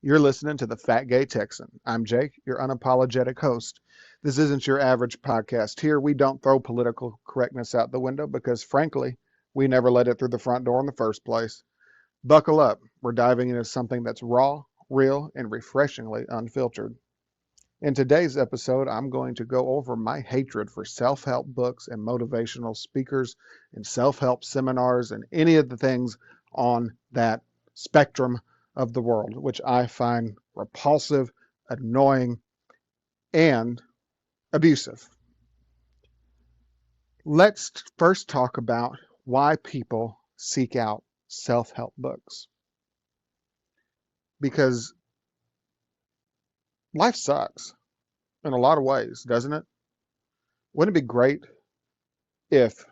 You're listening to the Fat Gay Texan. I'm Jake, your unapologetic host. This isn't your average podcast. Here, we don't throw political correctness out the window because, frankly, we never let it through the front door in the first place. Buckle up. We're diving into something that's raw, real, and refreshingly unfiltered. In today's episode, I'm going to go over my hatred for self help books and motivational speakers and self help seminars and any of the things on that spectrum of the world, which I find repulsive, annoying, and abusive. Let's first talk about why people seek out self help books. Because life sucks in a lot of ways, doesn't it? Wouldn't it be great if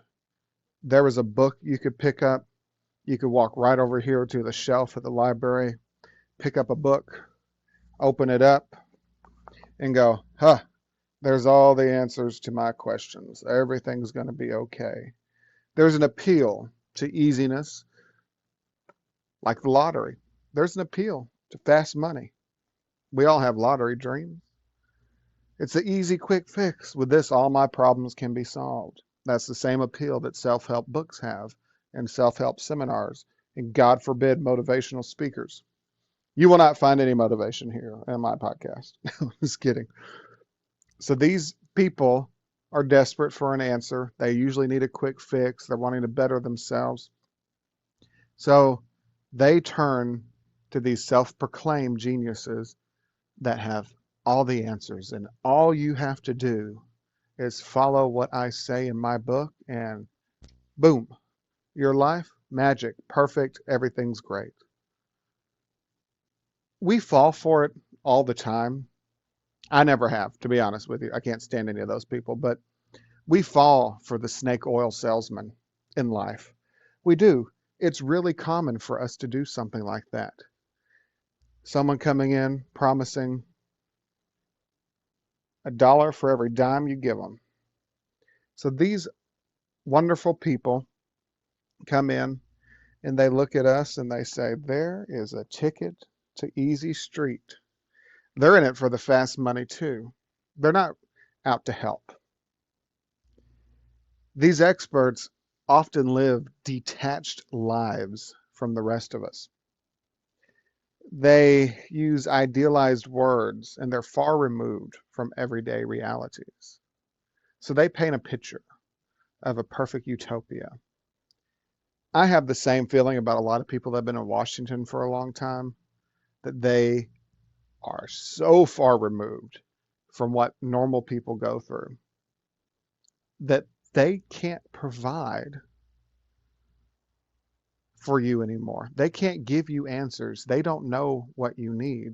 there was a book you could pick up? You could walk right over here to the shelf at the library, pick up a book, open it up, and go, there's all the answers to my questions. Everything's going to be okay. There's an appeal to easiness, like the lottery. There's an appeal to fast money. We all have lottery dreams. It's the easy, quick fix. With this, all my problems can be solved. That's the same appeal that self-help books have, and self-help seminars, and God forbid, motivational speakers. You will not find any motivation here in my podcast. Just kidding. So these people are desperate for an answer. They usually need a quick fix. They're wanting to better themselves. So they turn to these self-proclaimed geniuses that have all the answers, and all you have to do is follow what I say in my book, and boom, your life, magic, perfect, everything's great. We fall for it all the time. I never have, to be honest with you. I can't stand any of those people, but we fall for the snake oil salesman in life. We do. It's really common for us to do something like that. Someone coming in promising $1 for every dime you give them. So these wonderful people come in and they look at us and they say, there is a ticket to Easy Street. They're in it for the fast money too. They're not out to help. These experts often live detached lives from the rest of us. They use idealized words and they're far removed from everyday realities. So they paint a picture of a perfect utopia. I have the same feeling about a lot of people that have been in Washington for a long time, that they are so far removed from what normal people go through that they can't provide for you anymore. They can't give you answers. They don't know what you need.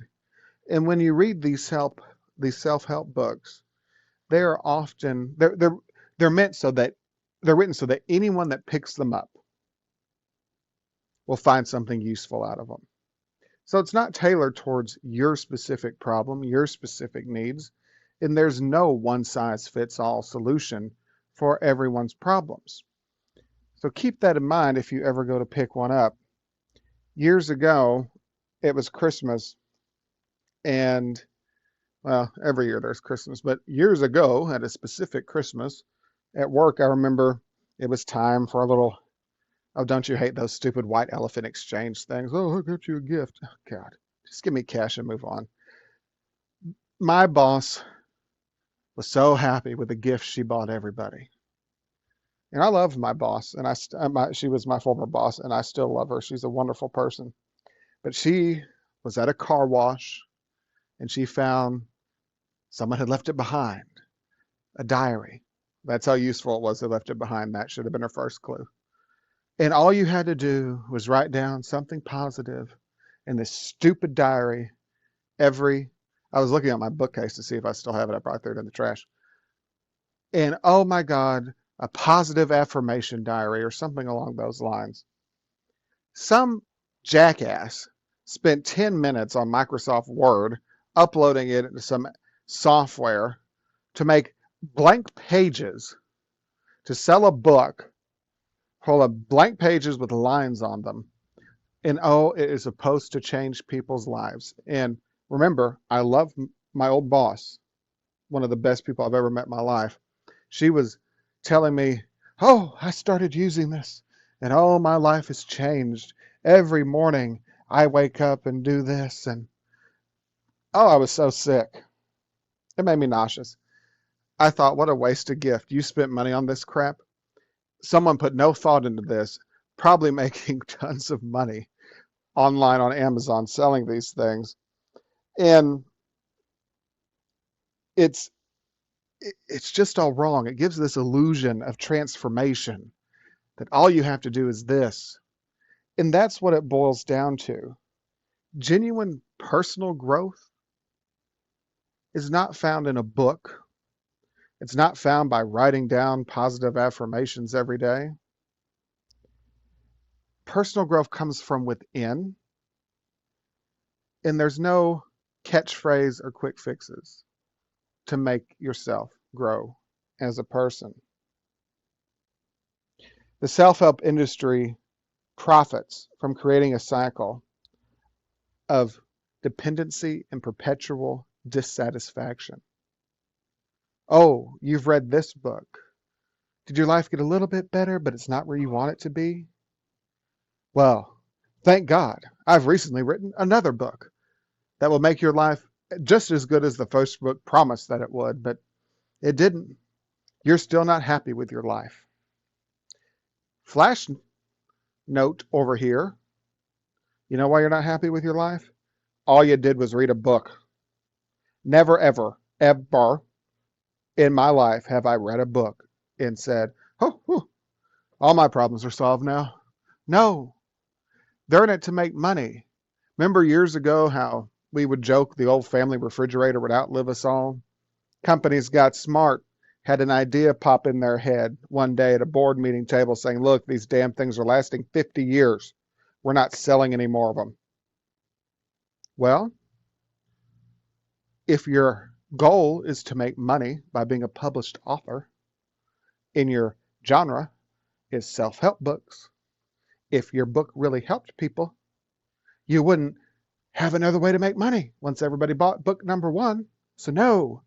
And when you read these self-help books, they're often they're meant so that they're written so that anyone that picks them up will find something useful out of them. So it's not tailored towards your specific problem, your specific needs, and there's no one-size-fits-all solution for everyone's problems. So keep that in mind if you ever go to pick one up. Years ago, it was Christmas, and well, every year there's Christmas, but years ago at a specific Christmas at work, I remember it was time for a little, oh, don't you hate those stupid white elephant exchange things? Oh, I got you a gift. Oh, God, just give me cash and move on. My boss was so happy with the gift she bought everybody. And I love my boss, and she was my former boss, and I still love her. She's a wonderful person. But she was at a car wash, and she found someone had left it behind, a diary. That's how useful it was they left it behind. That should have been her first clue. And all you had to do was write down something positive in this stupid diary I was looking at my bookcase to see if I still have it. I probably threw it in the trash. And oh my God, a positive affirmation diary or something along those lines. Some jackass spent 10 minutes on Microsoft Word uploading it into some software to make blank pages to sell a book full of blank pages with lines on them And oh, it is supposed to change people's lives. And remember, I love my old boss, one of the best people I've ever met in my life. She was telling me, oh, I started using this and oh, my life has changed. Every morning I wake up and do this. And oh, I was so sick. It made me nauseous. I thought, what a wasted gift. You spent money on this crap. Someone put no thought into this, probably making tons of money online on Amazon selling these things. And it's it's just all wrong. It gives this illusion of transformation that all you have to do is this. And that's what it boils down to. Genuine personal growth is not found in a book. It's not found by writing down positive affirmations every day. Personal growth comes from within, and there's no catchphrase or quick fixes to make yourself grow as a person. The self-help industry profits from creating a cycle of dependency and perpetual dissatisfaction. Oh, you've read this book. Did your life get a little bit better, but it's not where you want it to be? Well, thank God, I've recently written another book that will make your life just as good as the first book promised that it would, but it didn't. You're still not happy with your life. Flash note over here. You know why you're not happy with your life? All you did was read a book. Never, ever, ever in my life have I read a book and said, oh, all my problems are solved now. No, they're in it to make money. Remember years ago how we would joke the old family refrigerator would outlive us all? Companies got smart, had an idea pop in their head one day at a board meeting table saying, look, these damn things are lasting 50 years. We're not selling any more of them. Well, if your goal is to make money by being a published author, in your genre is self-help books. If your book really helped people, you wouldn't have another way to make money once everybody bought book number 1. So no,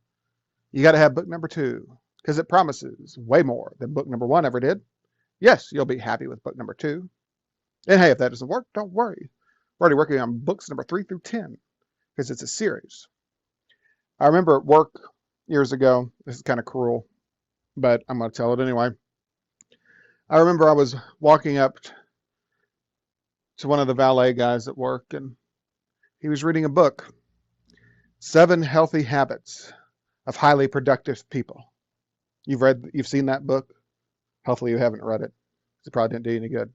you got to have book number 2 because it promises way more than book number 1 ever did. Yes, you'll be happy with book number 2. And hey, if that doesn't work, don't worry. We're already working on books number 3 through 10 because it's a series. I remember at work years ago, this is kind of cruel, but I'm going to tell it anyway. I remember I was walking up to one of the valet guys at work, and he was reading a book, 7 Healthy Habits of Highly Productive People. You've seen that book? Hopefully you haven't read it. It probably didn't do you any good.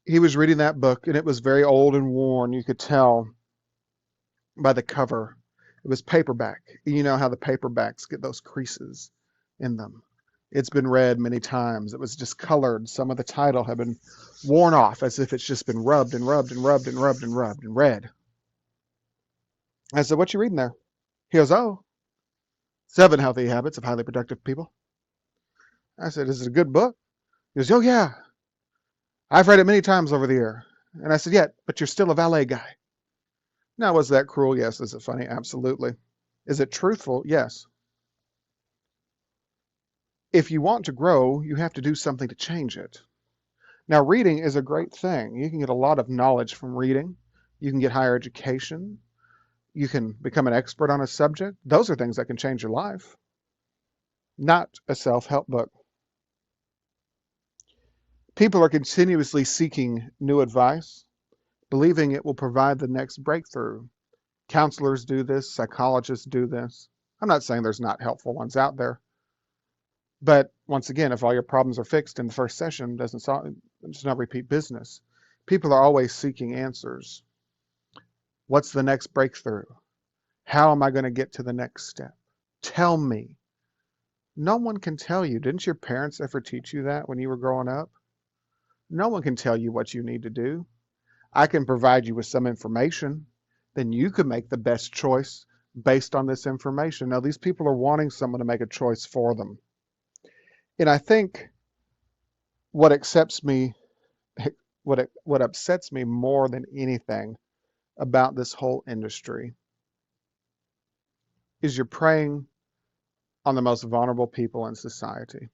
He was reading that book, and it was very old and worn. You could tell by the cover. It was paperback. You know how the paperbacks get those creases in them. It's been read many times. It was discolored. Some of the title had been worn off as if it's just been rubbed and rubbed and rubbed and rubbed and rubbed and read. I said, what you reading there? He goes, oh, 7 Healthy Habits of Highly Productive People. I said, is it a good book? He goes, oh yeah, I've read it many times over the year. And I said, yeah, but you're still a valet guy. Now, was that cruel? Yes. Is it funny? Absolutely. Is it truthful? Yes. If you want to grow, you have to do something to change it. Now, reading is a great thing. You can get a lot of knowledge from reading. You can get higher education. You can become an expert on a subject. Those are things that can change your life, not a self-help book. People are continuously seeking new advice, believing it will provide the next breakthrough. Counselors do this, psychologists do this. I'm not saying there's not helpful ones out there. But once again, if all your problems are fixed in the first session, doesn't solve, it's not repeat business. People are always seeking answers. What's the next breakthrough? How am I going to get to the next step? Tell me. No one can tell you. Didn't your parents ever teach you that when you were growing up? No one can tell you what you need to do. I can provide you with some information. Then you can make the best choice based on this information. Now, these people are wanting someone to make a choice for them. And I think what accepts me what upsets me more than anything about this whole industry is you're preying on the most vulnerable people in society.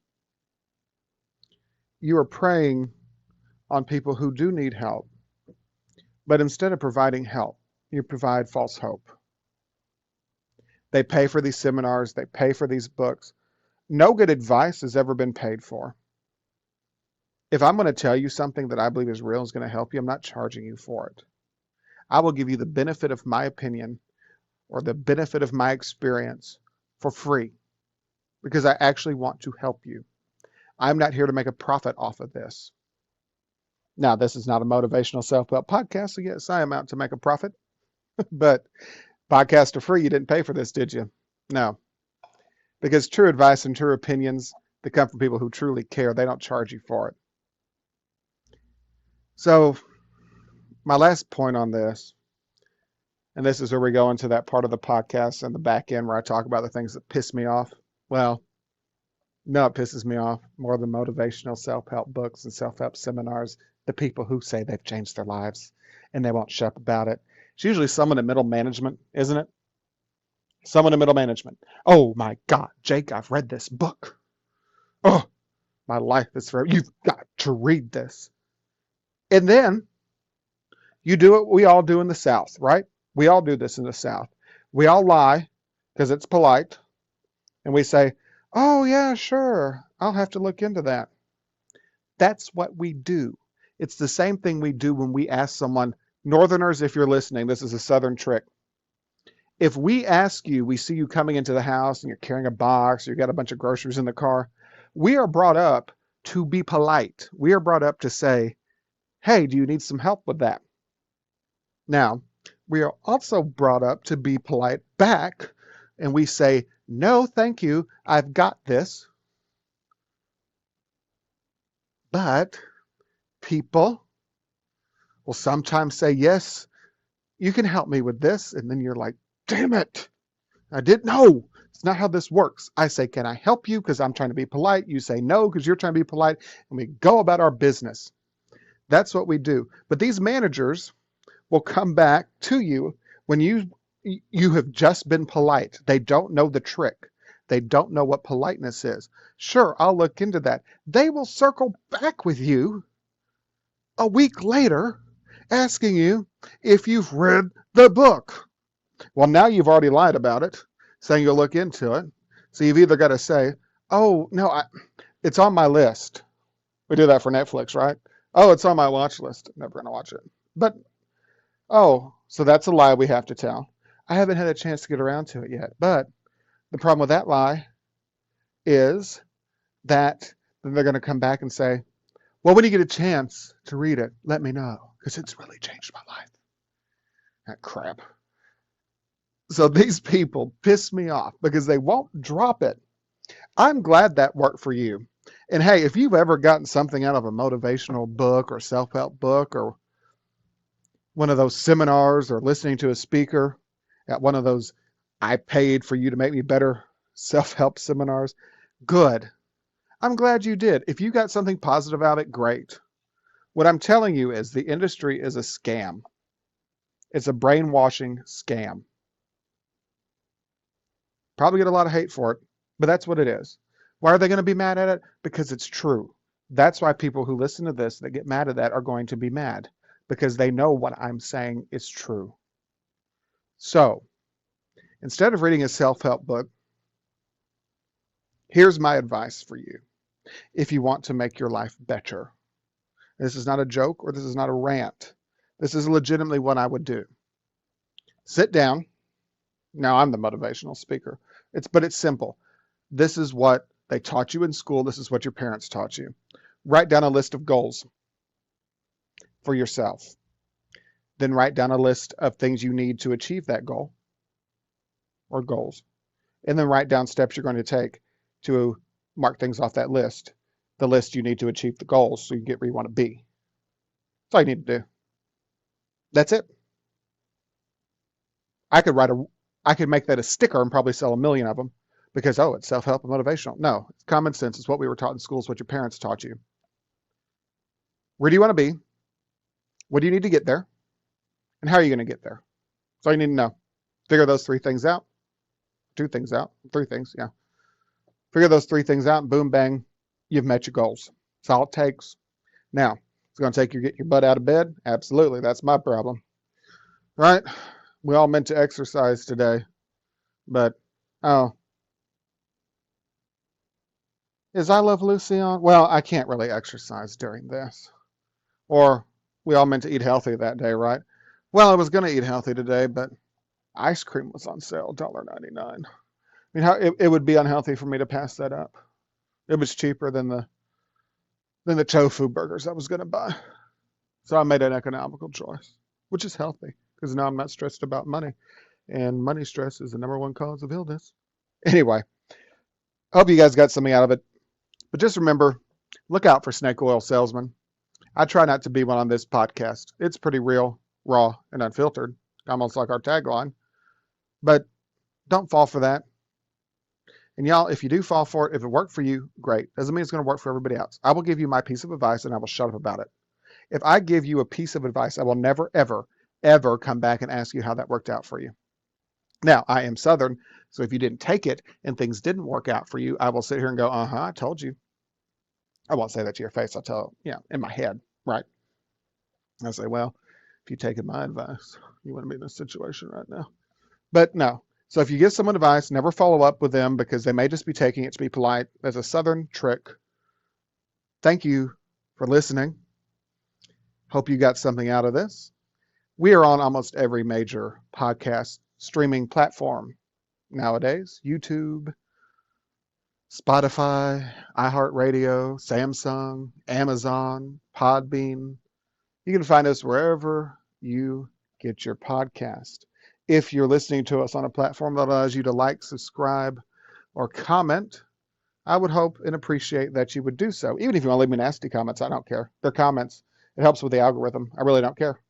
You are preying on people who do need help, but instead of providing help, you provide false hope. They pay for these seminars, they pay for these books. No good advice has ever been paid for. If I'm going to tell you something that I believe is real, is going to help you, I'm not charging you for it. I will give you the benefit of my opinion or the benefit of my experience for free because I actually want to help you. I'm not here to make a profit off of this. Now, this is not a motivational self-help podcast, so yes, I am out to make a profit. But podcast are free. You didn't pay for this, did you? No. Because true advice and true opinions that come from people who truly care, they don't charge you for it. So my last point on this, and this is where we go into that part of the podcast and the back end where I talk about the things that piss me off. Well, no, it pisses me off more than motivational self-help books and self-help seminars. The people who say they've changed their lives and they won't shut up about it. It's usually someone in middle management, isn't it? Someone in middle management. Oh my God, Jake, I've read this book. Oh, my life is forever. You've got to read this. And then you do what we all do in the South, right? We all do this in the South. We all lie because it's polite. And we say, oh yeah, sure, I'll have to look into that. That's what we do. It's the same thing we do when we ask someone, Northerners, if you're listening, this is a Southern trick. If we ask you, we see you coming into the house and you're carrying a box, or you got a bunch of groceries in the car, we are brought up to be polite. We are brought up to say, hey, do you need some help with that? Now, we are also brought up to be polite back, and we say, no, thank you, I've got this. But people will sometimes say, yes, you can help me with this. And then you're like, damn it, I didn't know. It's not how this works. I say, can I help you? Because I'm trying to be polite. You say no, because you're trying to be polite. And we go about our business. That's what we do. But these managers will come back to you when you have just been polite. They don't know the trick. They don't know what politeness is. Sure, I'll look into that. They will circle back with you a week later asking you if you've read the book. Well, now you've already lied about it, saying you'll look into it. So you've either got to say, oh, no, it's on my list. We do that for Netflix, right? Oh, it's on my watch list. Never going to watch it. But, oh, so that's a lie we have to tell. I haven't had a chance to get around to it yet. But the problem with that lie is that then they're going to come back and say, well, when you get a chance to read it, let me know, because it's really changed my life. That crap. So these people piss me off because they won't drop it. I'm glad that worked for you. And hey, if you've ever gotten something out of a motivational book or self-help book or one of those seminars or listening to a speaker at one of those I paid for you to make me better self-help seminars, good. I'm glad you did. If you got something positive out of it, great. What I'm telling you is the industry is a scam. It's a brainwashing scam. Probably get a lot of hate for it, but that's what it is. Why are they going to be mad at it? Because it's true. That's why people who listen to this that get mad at that are going to be mad, because they know what I'm saying is true. So instead of reading a self-help book, here's my advice for you. If you want to make your life better, this is not a joke or this is not a rant. This is legitimately what I would do. Sit down. Now I'm the motivational speaker. But it's simple. This is what they taught you in school. This is what your parents taught you. Write down a list of goals for yourself. Then write down a list of things you need to achieve that goal or goals. And then write down steps you're going to take to mark things off that list. The list you need to achieve the goals so you get where you want to be. That's all you need to do. That's it. I could make that a sticker and probably sell 1 million of them because, oh, it's self-help and motivational. No, it's common sense. It's what we were taught in school. It's what your parents taught you. Where do you want to be? What do you need to get there? And how are you going to get there? That's all you need to know. Figure those 3 things out. 2 things out. 3 things, yeah. Figure those 3 things out, and boom, bang, you've met your goals. That's all it takes. Now, it's going to take you to get your butt out of bed? Absolutely. That's my problem. Right? We all meant to exercise today, but, oh, is I Love Lucy on? Well, I can't really exercise during this. Or we all meant to eat healthy that day, right? Well, I was going to eat healthy today, but ice cream was on sale, $1.99. I mean, how it would be unhealthy for me to pass that up. It was cheaper than the tofu burgers I was going to buy. So I made an economical choice, which is healthy because now I'm not stressed about money. And money stress is the #1 cause of illness. Anyway, I hope you guys got something out of it. But just remember, look out for snake oil salesmen. I try not to be one on this podcast. It's pretty real, raw, and unfiltered, almost like our tagline. But don't fall for that. And y'all, if you do fall for it, if it worked for you, great. Doesn't mean it's going to work for everybody else. I will give you my piece of advice and I will shut up about it. If I give you a piece of advice, I will never, ever, ever come back and ask you how that worked out for you. Now, I am Southern, so if you didn't take it and things didn't work out for you, I will sit here and go, I told you. I won't say that to your face. I'll tell, in my head, right? I'll say, well, if you'd taken my advice, you wouldn't be in this situation right now. But no. So if you give someone advice, never follow up with them because they may just be taking it to be polite. That's a Southern trick. Thank you for listening. Hope you got something out of this. We are on almost every major podcast streaming platform nowadays. YouTube, Spotify, iHeartRadio, Samsung, Amazon, Podbean. You can find us wherever you get your podcast. If you're listening to us on a platform that allows you to like, subscribe, or comment, I would hope and appreciate that you would do so. Even if you want to leave me nasty comments, I don't care. They're comments. It helps with the algorithm. I really don't care.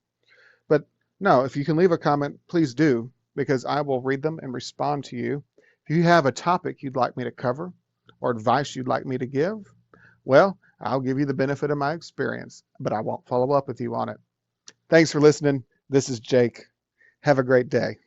But no, if you can leave a comment, please do, because I will read them and respond to you. If you have a topic you'd like me to cover or advice you'd like me to give, well, I'll give you the benefit of my experience, but I won't follow up with you on it. Thanks for listening. This is Jake. Have a great day.